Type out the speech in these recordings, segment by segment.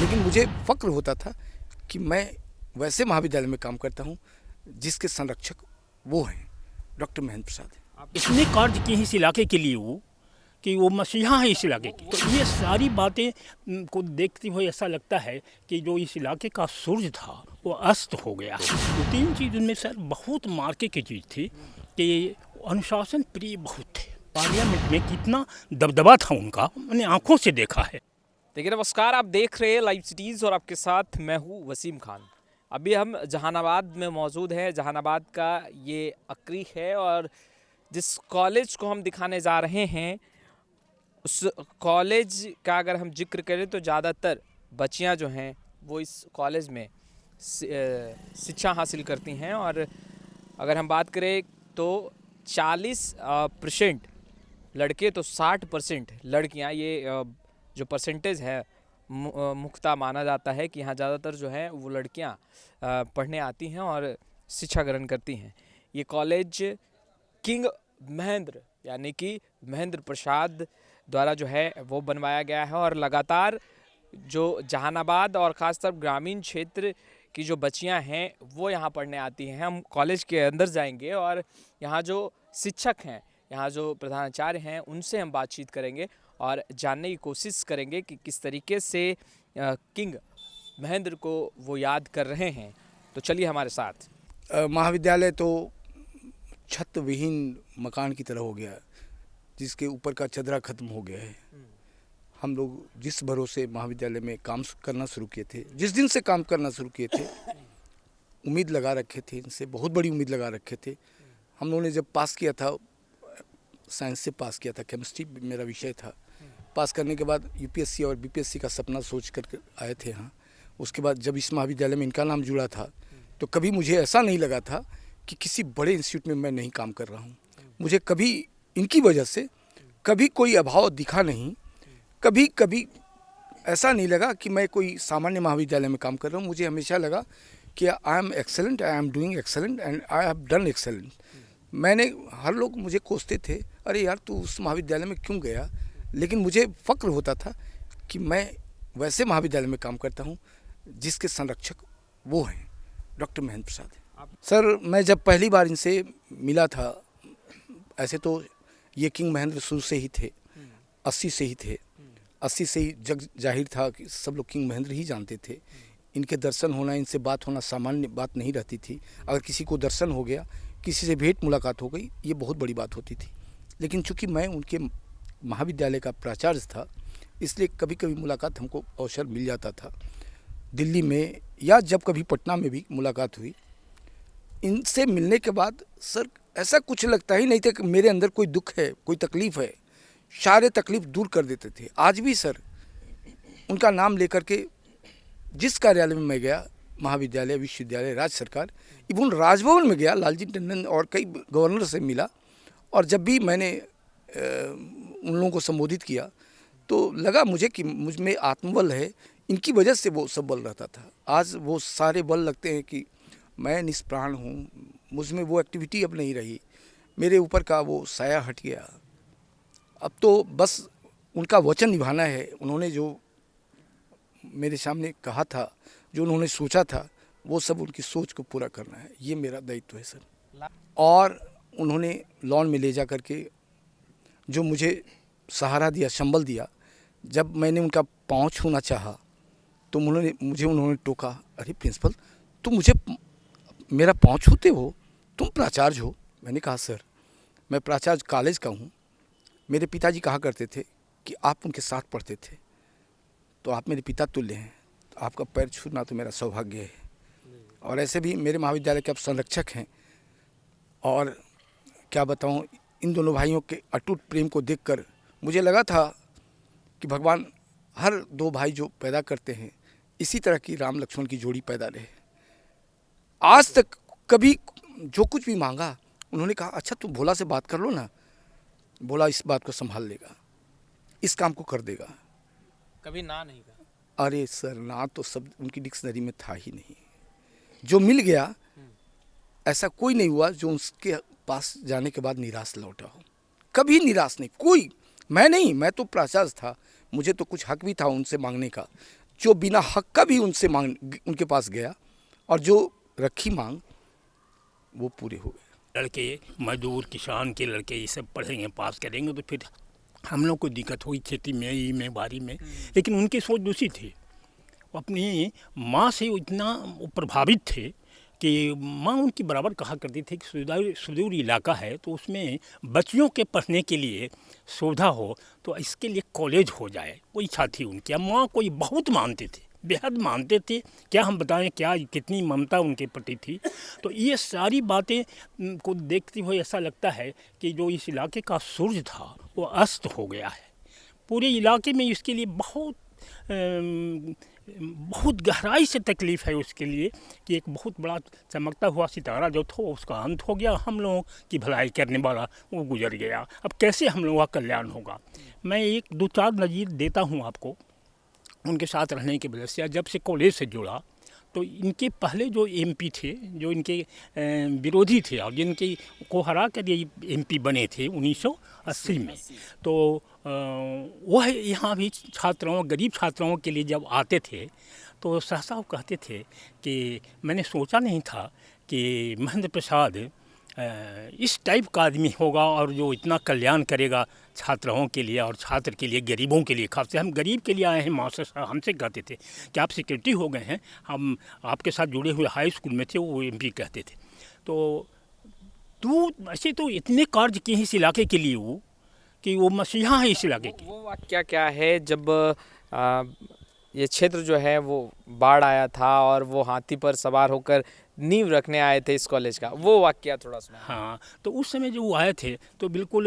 लेकिन मुझे फ़क्र होता था कि मैं वैसे महाविद्यालय में काम करता हूँ जिसके संरक्षक वो हैं डॉक्टर महेंद्र प्रसाद। इतने कार्य किए इस इलाके के लिए वो कि वो मसीहा है इस इलाके की। तो ये सारी बातें को देखते हुए ऐसा लगता है कि जो इस इलाके का सूरज था वो अस्त हो गया। तो तीन चीज़ उनमें सर बहुत मार्के की चीज़ थी कि अनुशासन प्रिय बहुत थे। पार्लियामेंट में कितना दबदबा था उनका, मैंने आंखों से देखा है। देखिए नमस्कार, आप देख रहे हैं लाइव सिटीज़ और आपके साथ मैं हूँ वसीम खान। अभी हम जहानाबाद में मौजूद हैं। जहानाबाद का ये अक्री है और जिस कॉलेज को हम दिखाने जा रहे हैं उस कॉलेज का अगर हम जिक्र करें तो ज़्यादातर बच्चियाँ जो हैं वो इस कॉलेज में शिक्षा हासिल करती हैं। और अगर हम बात करें तो 40% लड़के तो 60% लड़कियाँ, ये जो परसेंटेज है मुख्ता माना जाता है कि यहाँ ज़्यादातर जो है वो लड़कियाँ पढ़ने आती हैं और शिक्षा ग्रहण करती हैं। ये कॉलेज किंग महेंद्र यानी कि महेंद्र प्रसाद द्वारा जो है वो बनवाया गया है और लगातार जो जहानाबाद और ख़ासतर ग्रामीण क्षेत्र की जो बच्चियां हैं वो यहाँ पढ़ने आती हैं। हम कॉलेज के अंदर जाएंगे और यहाँ जो शिक्षक हैं, यहाँ जो प्रधानाचार्य हैं, उनसे हम बातचीत करेंगे और जानने की कोशिश करेंगे कि किस तरीके से किंग महेंद्र को वो याद कर रहे हैं। तो चलिए हमारे साथ। महाविद्यालय तो छत विहीन मकान की तरह हो गया, जिसके ऊपर का चदरा खत्म हो गया है। हम लोग जिस भरोसे महाविद्यालय में काम करना शुरू किए थे, जिस दिन से काम करना शुरू किए थे, उम्मीद लगा रखे थे, इनसे बहुत बड़ी उम्मीद लगा रखे थे। हम लोगों ने जब पास किया था, साइंस से पास किया था, केमिस्ट्री मेरा विषय था। पास करने के बाद यूपीएससी और बीपीएससी का सपना सोच कर आए थे यहाँ। उसके बाद जब इस महाविद्यालय में इनका नाम जुड़ा था तो कभी मुझे ऐसा नहीं लगा था कि किसी बड़े इंस्टीट्यूट में मैं नहीं काम कर रहा हूँ। मुझे कभी इनकी वजह से कभी कोई अभाव दिखा नहीं। कभी ऐसा नहीं लगा कि मैं कोई सामान्य महाविद्यालय में काम कर रहा हूँ। मुझे हमेशा लगा कि I am excellent, I am doing excellent and I have done excellent. हर लोग मुझे कोसते थे, अरे यार तू उस महाविद्यालय में क्यों गया, लेकिन मुझे फ़क्र होता था कि मैं वैसे महाविद्यालय में काम करता हूँ जिसके संरक्षक वो हैं डॉक्टर महेंद्र प्रसाद। सर मैं जब पहली बार इनसे मिला था, ऐसे तो ये किंग महेंद्र शुरू से ही थे, 80 से ही थे। 80 से ही जग जाहिर था कि सब लोग किंग महेंद्र ही जानते थे। इनके दर्शन होना, इनसे बात होना सामान्य बात नहीं रहती थी। अगर किसी को दर्शन हो गया, किसी से भेंट मुलाकात हो गई, ये बहुत बड़ी बात होती थी। लेकिन चूंकि मैं उनके महाविद्यालय का प्राचार्य था, इसलिए कभी कभी मुलाकात हमको अवसर मिल जाता था। दिल्ली में या जब कभी पटना में भी मुलाकात हुई, इनसे मिलने के बाद सर ऐसा कुछ लगता ही नहीं था कि मेरे अंदर कोई दुख है, कोई तकलीफ़ है। सारे तकलीफ़ दूर कर देते थे। आज भी सर उनका नाम लेकर के जिस कार्यालय में मैं गया, महाविद्यालय, विश्वविद्यालय, राज्य सरकार, इवन राजभवन में गया, लालजी टंडन और कई गवर्नर से मिला, और जब भी मैंने उन लोगों को संबोधित किया तो लगा मुझे कि मुझ में आत्मबल है। इनकी वजह से वो सब बल रहता था। आज वो सारे बल लगते हैं कि मैं निष्प्राण हूँ, मुझ में वो एक्टिविटी अब नहीं रही, मेरे ऊपर का वो साया हट गया। अब तो बस उनका वचन निभाना है। उन्होंने जो मेरे सामने कहा था, जो उन्होंने सोचा था, वो सब उनकी सोच को पूरा करना है, ये मेरा दायित्व है सर। और उन्होंने लॉन में ले जा कर के जो मुझे सहारा दिया, संबल दिया। जब मैंने उनका पाँव छूना चाहा तो उन्होंने टोका, अरे प्रिंसिपल तुम मेरा पाँव छूते हो, तुम प्राचार्य हो। मैंने कहा सर मैं प्राचार्य कॉलेज का हूँ। मेरे पिताजी कहा करते थे कि आप उनके साथ पढ़ते थे, तो आप मेरे पिता तुल्य हैं, तो आपका पैर छूना तो मेरा सौभाग्य है। और ऐसे भी मेरे महाविद्यालय के आप संरक्षक हैं। और क्या बताऊँ, इन दोनों भाइयों के अटूट प्रेम को देखकर मुझे लगा था कि भगवान हर दो भाई जो पैदा करते हैं, इसी तरह की राम लक्ष्मण की जोड़ी पैदा रहे। आज तक कभी जो कुछ भी मांगा, उन्होंने कहा अच्छा तुम भोला से बात कर लो ना, भोला इस बात को संभाल लेगा, इस काम को कर देगा। कभी ना नहीं कहा? अरे सर ना तो शब्द उनकी डिक्शनरी में था ही नहीं। जो मिल गया ऐसा कोई नहीं हुआ जो उसके पास जाने के बाद निराश लौटा हो। कभी निराश नहीं, कोई। मैं तो प्राचार्य था, मुझे तो कुछ हक भी था उनसे मांगने का। जो बिना हक का भी उनसे मांग उनके पास गया और जो रखी मांग वो पूरे हो गए। लड़के मजदूर किसान के लड़के ये सब पढ़ेंगे पास करेंगे तो फिर हम लोग को दिक्कत हुई खेती में ई में बारी में, लेकिन उनकी सोच दूसरी थी। वो अपनी माँ से वो इतना प्रभावित थे कि माँ उनकी बराबर कहा करती थी कि सुदूर इलाका है तो उसमें बच्चियों के पढ़ने के लिए सुविधा हो तो इसके लिए कॉलेज हो जाए, वो इच्छा थी उनकी। अब माँ को ये बहुत मानते थे, बेहद मानते थे, क्या हम बताएं क्या कितनी ममता उनके प्रति थी। तो ये सारी बातें को देखते हुए ऐसा लगता है कि जो इस इलाके का सूरज था वो अस्त हो गया है। पूरे इलाके में इसके लिए बहुत गहराई से तकलीफ़ है उसके लिए कि एक बहुत बड़ा चमकता हुआ सितारा जो था उसका अंत हो गया, हम लोगों की भलाई करने वाला वो गुजर गया। अब कैसे हम लोगों का कल्याण होगा? मैं एक दो चार नज़ीर देता हूँ आपको उनके साथ रहने की वजह से। जब से कॉलेज से जुड़ा तो इनके पहले जो एमपी थे, जो इनके विरोधी थे और जिनके को हरा कर ये एमपी बने थे 1980 में, तो वह यहाँ भी छात्राओं, गरीब छात्राओं के लिए जब आते थे तो सहसा वो कहते थे कि मैंने सोचा नहीं था कि महेंद्र प्रसाद इस टाइप का आदमी होगा और जो इतना कल्याण करेगा छात्राओं के लिए और छात्र के लिए, गरीबों के लिए। खास से हम गरीब के लिए आए हैं, मास्टर साहब हमसे कहते थे कि आप सिक्योरिटी हो गए हैं, हम आपके साथ जुड़े हुए हाई स्कूल में थे, वो एमपी कहते थे। तो तू ऐसे तो इतने कार्य किए इस इलाके के लिए वो कि वो मसीहा है इस इलाके के। वो वाक़या क्या है जब ये क्षेत्र जो है वो बाढ़ आया था और वो हाथी पर सवार होकर नींव रखने आए थे इस कॉलेज का, वो वाक़या थोड़ा सुना। हाँ, तो उस समय जो वो आए थे तो बिल्कुल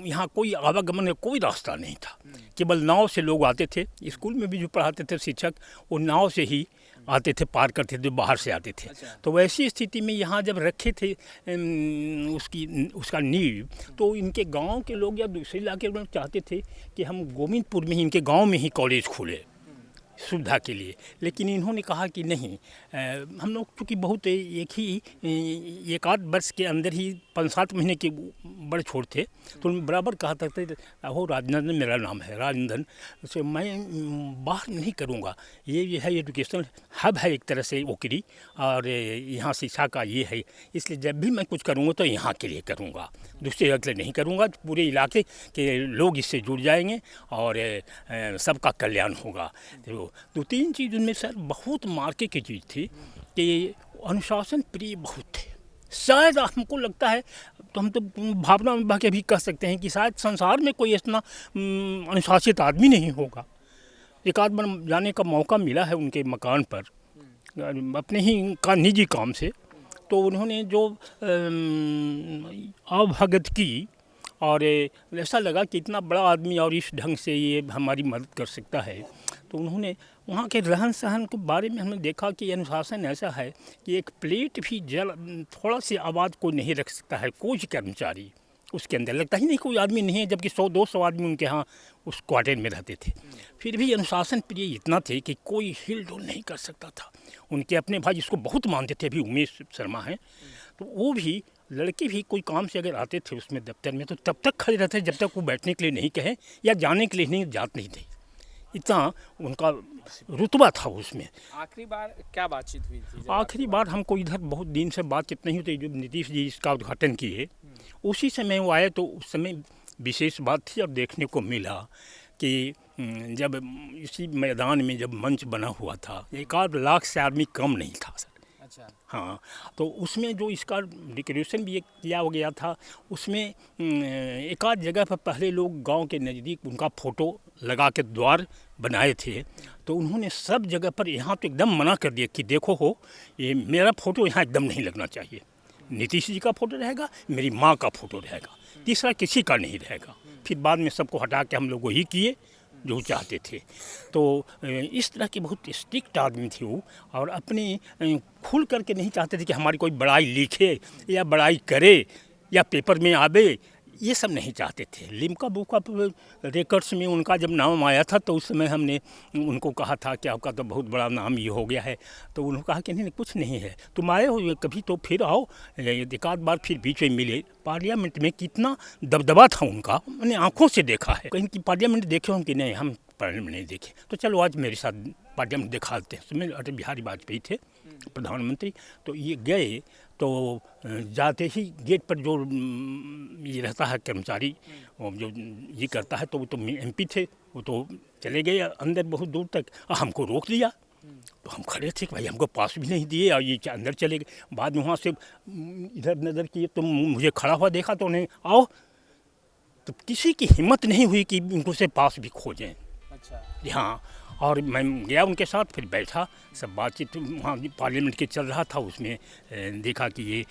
यहाँ कोई आवागमन का कोई रास्ता नहीं था, केवल नाव से लोग आते थे। स्कूल में भी जो पढ़ाते थे शिक्षक वो नाव से ही आते थे, पार करते थे, जो बाहर से आते थे। तो वैसी स्थिति में यहाँ जब रखे थे उसका नींव, तो इनके गांव के लोग या दूसरे इलाके के लोग चाहते थे कि हम गोविंदपुर में ही, इनके गांव में ही कॉलेज खोले सुविधा के लिए। लेकिन इन्होंने कहा कि नहीं, हम लोग चूँकि बहुत एक आध वर्ष के अंदर ही 5-7 महीने के बड़े छोट थे, तो उन्हें बराबर कहा करते थे, हो राजनंदन मेरा नाम है, राजनंदन से मैं बाहर नहीं करूँगा, ये है एजुकेशन हब है एक तरह से ओकरी, और यहाँ शिक्षा का ये है, इसलिए जब भी मैं कुछ करूँगा तो यहाँ के लिए करूँगा, दूसरे जगह के लिए नहीं करूँगा। पूरे इलाके के लोग इससे जुड़ जाएंगे और सबका कल्याण होगा। तो 2-3 चीज़ उनमें सर बहुत मार्के की चीज़ थी कि अनुशासन प्रिय बहुत थे। शायद हमको लगता है, तो हम तो भावना में बह के भी कह सकते हैं कि शायद संसार में कोई इतना अनुशासित आदमी नहीं होगा। एक आध बार जाने का मौका मिला है उनके मकान पर अपने ही का निजी काम से, तो उन्होंने जो आवभगत की और ऐसा लगा कि इतना बड़ा आदमी और इस ढंग से ये हमारी मदद कर सकता है। तो उन्होंने वहाँ के रहन सहन के बारे में हमने देखा कि अनुशासन ऐसा है कि एक प्लेट भी थोड़ा सी आवाज़ कोई नहीं रख सकता है, कोई कर्मचारी उसके अंदर, लगता ही नहीं कोई आदमी नहीं है, जबकि 100-200 आदमी उनके यहाँ उस क्वार्टर में रहते थे। फिर भी अनुशासन प्रिय इतना थे कि कोई हिल डुल नहीं कर सकता था। उनके अपने भाई जिसको बहुत मानते थे, अभी उमेश शर्मा हैं, तो वो भी लड़के भी कोई काम से अगर आते थे उसमें दफ्तर में, तो तब तक खड़े रहते जब तक वो बैठने के लिए नहीं कहें या जाने के लिए नहीं जात नहीं थे। इतना उनका रुतबा था उसमें। आखिरी बार क्या बातचीत हुई थी? आखिरी बार हमको इधर बहुत दिन से बातचीत नहीं होती, जब नीतीश जी इसका उद्घाटन किए उसी समय वो आए, तो उस समय विशेष बात थी और देखने को मिला कि जब इसी मैदान में जब मंच बना हुआ था, 1 लाख से आदमी कम नहीं था सर। अच्छा। हाँ, तो उसमें जो इसका डेकोरेशन भी किया हो गया था, उसमें एक आध जगह पर पहले लोग गांव के नज़दीक उनका फ़ोटो लगा के द्वार बनाए थे, तो उन्होंने सब जगह पर यहाँ तो एकदम मना कर दिया कि देखो हो, ये मेरा फ़ोटो यहाँ एकदम नहीं लगना चाहिए, नीतीश जी का फ़ोटो रहेगा, मेरी माँ का फ़ोटो रहेगा, तीसरा किसी का नहीं रहेगा। फिर बाद में सबको हटा के हम लोग वही किए जो चाहते थे। तो इस तरह की बहुत स्ट्रिक्ट आदमी थी वो, और अपने खुल करके नहीं चाहते थे कि हमारी कोई बड़ाई लिखे या बड़ाई करे या पेपर में आवे, ये सब नहीं चाहते थे। लिम्का बुक ऑफ रिकॉर्ड्स में उनका जब नाम आया था तो उस समय हमने उनको कहा था कि आपका तो बहुत बड़ा नाम ये हो गया है, तो उन्होंने कहा कि नहीं कुछ नहीं है, तुम आए हो कभी तो फिर आओ। एक आध बार फिर बीच में मिले। पार्लियामेंट में कितना दबदबा था उनका, मैंने आँखों से देखा है। कहीं की पार्लियामेंट देखे हो कि नहीं, हम पार्लियामेंट नहीं देखे, तो चलो आज मेरे साथ पार्लियामेंट दिखाते हैं। उसमें अटल बिहारी वाजपेयी थे प्रधानमंत्री। तो ये गए तो जाते ही गेट पर जो ये रहता है कर्मचारी, वो जो ये करता है, तो वो तो MP थे, वो तो चले गए अंदर बहुत दूर तक, हमको रोक दिया। तो हम खड़े थे कि भाई हमको पास भी नहीं दिए और ये अंदर चले गए। बाद में वहाँ से इधर नज़र किए तो मुझे खड़ा हुआ देखा तो उन्हें आओ, तो किसी की हिम्मत नहीं हुई कि इनको से पास भी खोजें। अच्छा। जी हाँ, और मैं गया उनके साथ, फिर बैठा, सब बातचीत वहाँ पार्लियामेंट के चल रहा था। उसमें देखा कि ये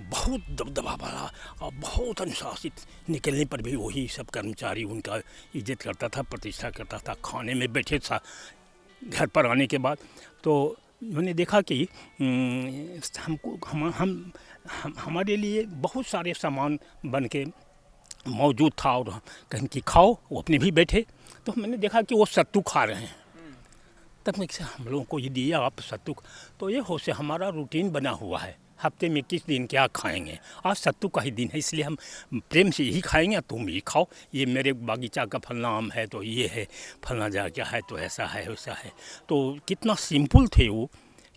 बहुत दबदबा वाला और बहुत अनुशासित, निकलने पर भी वही सब कर्मचारी उनका इज्जत करता था, प्रतिष्ठा करता था। खाने में बैठे था घर पर आने के बाद, तो मैंने देखा कि हमको हमारे लिए बहुत सारे सामान बन के मौजूद था, और कहीं कि खाओ, वो अपने भी बैठे। तो मैंने देखा कि वो सत्तू खा रहे हैं। तब मैं हम लोगों को ये दिया आप सत्तू, तो ये हो से हमारा रूटीन बना हुआ है, हफ्ते में किस दिन क्या खाएंगे, आज सत्तू का ही दिन है, इसलिए हम प्रेम से यही खाएंगे, तुम भी खाओ। ये मेरे बागीचा का फलना आम है, तो ये है फलना जा क्या है, तो ऐसा है वैसा है। तो कितना सिंपल थे वो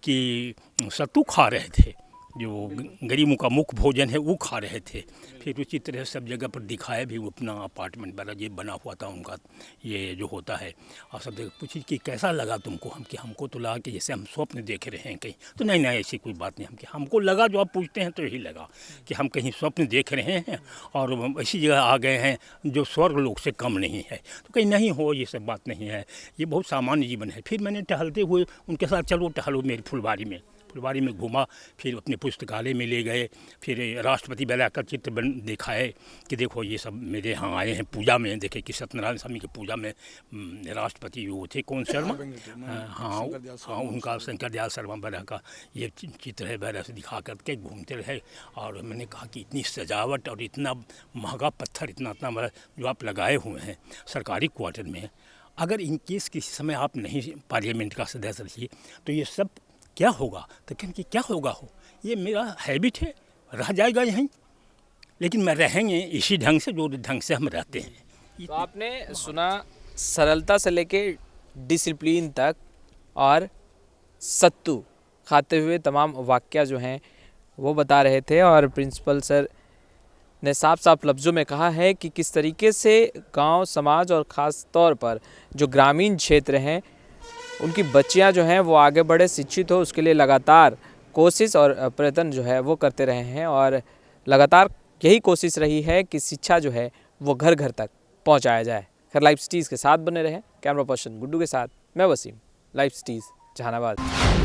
कि सत्तू खा रहे थे, जो गरीबों का मुख्य भोजन है वो खा रहे थे। फिर उसी तरह सब जगह पर दिखाया भी, वो अपना अपार्टमेंट वाला ये बना हुआ था उनका, ये जो होता है। और सब जगह पूछी कि कैसा लगा तुमको, हमको तो लगा कि जैसे हम स्वप्न देख रहे हैं कहीं। तो नहीं ऐसी कोई बात नहीं, हमको लगा, जो आप पूछते हैं तो यही लगा कि हम कहीं स्वप्न देख रहे हैं और ऐसी जगह आ गए हैं जो स्वर्ग लोक से कम नहीं है। तो कहीं नहीं हो, ये सब बात नहीं है, ये बहुत सामान्य जीवन है। फिर मैंने टहलते हुए उनके साथ, चलो टहलो मेरी फुलवारी में घूमा, फिर अपने पुस्तकालय में ले गए, फिर राष्ट्रपति वाला का चित्र दिखाए कि देखो ये सब मेरे यहाँ आए हैं पूजा में। देखे कि सत्यनारायण स्वामी की पूजा में राष्ट्रपति वो थे, कौन शर्मा, हाँ उनका शंकर दयाल शर्मा वाला का ये चित्र है, वैरा से दिखा करके घूमते रहे। और मैंने कहा कि इतनी सजावट और इतना महंगा पत्थर, इतना बड़ा जो आप लगाए हुए हैं सरकारी क्वार्टर में, अगर इन केस किसी समय आप नहीं पार्लियामेंट का सदस्य रहिए तो ये सब क्या होगा। तो कि क्या होगा हो, ये मेरा हैबिट है, रह जाएगा यहीं, लेकिन मैं रहेंगे इसी ढंग से जो ढंग से हम रहते हैं। तो आपने सुना सरलता से लेके डिसिप्लिन तक और सत्तू खाते हुए तमाम वाक्य जो हैं वो बता रहे थे। और प्रिंसिपल सर ने साफ साफ लफ्ज़ों में कहा है कि किस तरीके से गांव समाज और ख़ास तौर पर जो ग्रामीण क्षेत्र हैं उनकी बच्चियां जो हैं वो आगे बढ़े, शिक्षित हो, उसके लिए लगातार कोशिश और प्रयत्न जो है वो करते रहे हैं। और लगातार यही कोशिश रही है कि शिक्षा जो है वो घर घर तक पहुंचाया जाए। खैर, लाइव सिटीज़ के साथ बने रहें। कैमरा पर्सन गुड्डू के साथ मैं वसीम, लाइव सिटीज़ जहानाबाद।